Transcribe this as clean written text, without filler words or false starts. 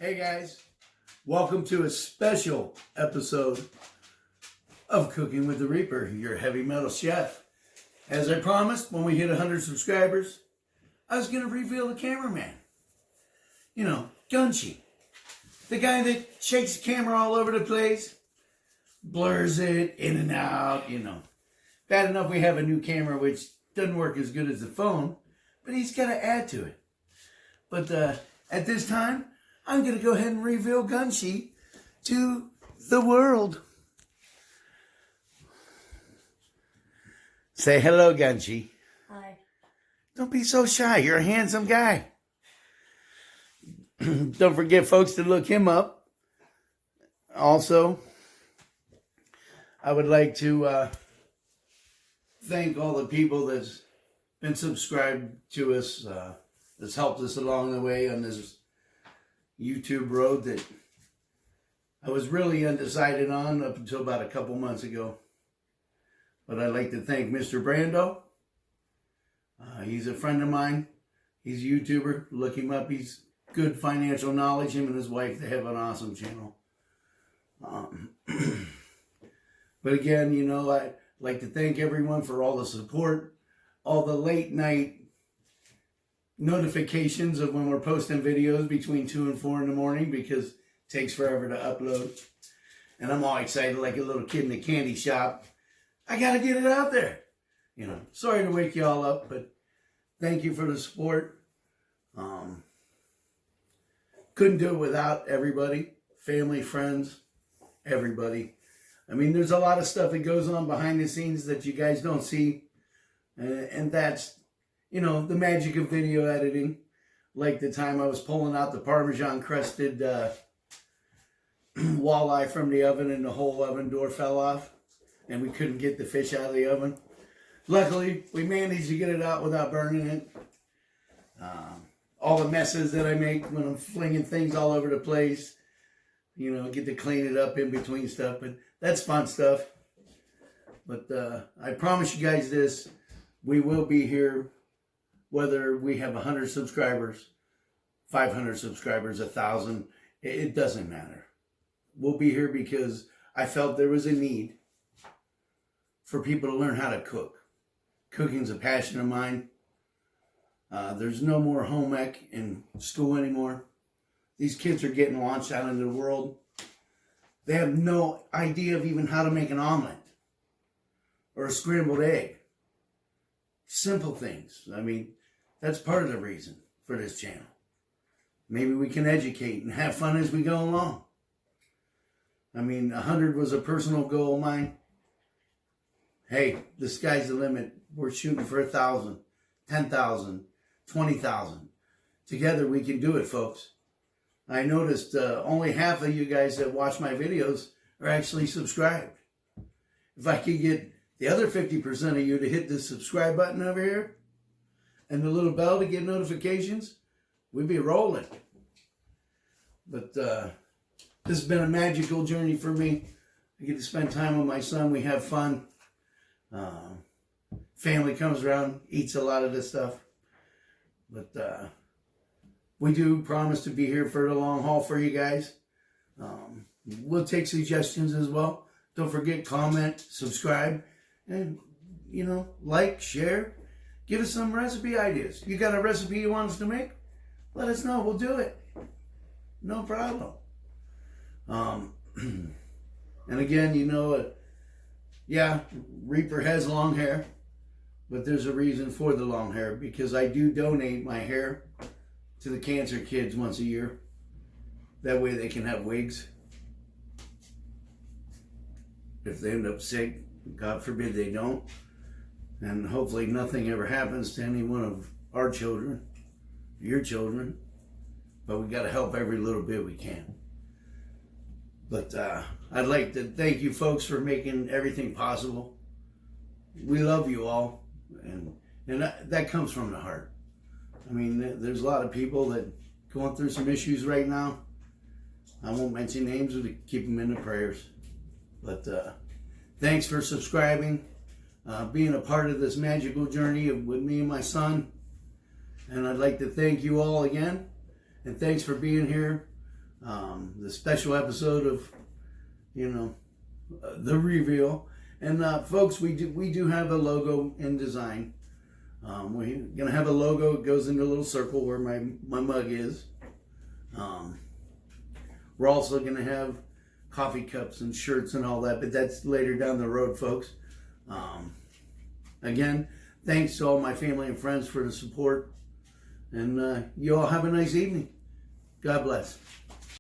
Hey guys, welcome to a special episode of Cooking with the Reaper, your heavy metal chef. As I promised, when we hit 100 subscribers, I was going to reveal the cameraman. You know, Gunchi. The guy that shakes the camera all over the place, blurs it in and out, you know. Bad enough we have a new camera which doesn't work as good as the phone, but he's got to add to it. But at this time, I'm going to go ahead and reveal Gunchi to the world. Say hello, Gunchi. Hi. Don't be so shy. You're a handsome guy. Don't forget, folks, to look him up. Also, I would like to thank all the people that's been subscribed to us, that's helped us along the way on this YouTube road that I was really undecided on up until about a couple months ago. But I'd like to thank Mr. Brando. He's a friend of mine. He's a YouTuber. Look him up. He's good financial knowledge. Him and his wife, they have an awesome channel. But again, you know, I'd like to thank everyone for all the support, all the late night notifications of when we're posting videos between 2 and 4 in the morning because it takes forever to upload. And I'm all excited like a little kid in a candy shop. I got to get it out there. You know, sorry to wake you all up, but thank you for the support. Couldn't do it without everybody, family, friends, everybody. I mean, there's a lot of stuff that goes on behind the scenes that you guys don't see. And that's, you know, the magic of video editing. Like the time I was pulling out the Parmesan crusted walleye from the oven and the whole oven door fell off and we couldn't get the fish out of the oven. Luckily, we managed to get it out without burning it. All the messes that I make when I'm flinging things all over the place, you know, get to clean it up in between stuff, but that's fun stuff. But I promise you guys this, we will be here whether we have 100 subscribers, 500 subscribers, 1,000, it doesn't matter. We'll be here because I felt there was a need for people to learn how to cook. Cooking's a passion of mine. There's no more home ec in school anymore. These kids are getting launched out into the world. They have no idea of even how to make an omelet or a scrambled egg. Simple things. I mean, that's part of the reason for this channel. Maybe we can educate and have fun as we go along. I mean, 100 was a personal goal of mine. Hey, the sky's the limit. We're shooting for 1,000, 10,000, 20,000. Together we can do it, folks. I noticed only half of you guys that watch my videos are actually subscribed. If I could get the other 50% of you to hit the subscribe button over here and the little bell to get notifications, we'd be rolling. But this has been a magical journey for me. I get to spend time with my son. We have fun. Family comes around, eats a lot of this stuff. But we do promise to be here for the long haul for you guys. We'll take suggestions as well. Don't forget, comment, subscribe, and, you know, like, share. Give us some recipe ideas. You got a recipe you want us to make? Let us know. We'll do it. No problem. And again, you know, yeah, Reaper has long hair, but there's a reason for the long hair because I do donate my hair to the cancer kids once a year. That way they can have wigs. If they end up sick, God forbid they don't. And hopefully nothing ever happens to any one of our children, your children. But we got to help every little bit we can. But I'd like to thank you folks for making everything possible. We love you all. And that comes from the heart. I mean, there's a lot of people that going through some issues right now. I won't mention names, but keep them in the prayers. But thanks for subscribing, being a part of this magical journey with me and my son. And I'd like to thank you all again. And thanks for being here the special episode of, the reveal. And folks, we do have a logo in design. We're gonna have a logo. It goes into a little circle where my mug is. We're also gonna have coffee cups and shirts and all that, but that's later down the road, folks. Again, thanks to all my family and friends for the support, and you all have a nice evening. God bless.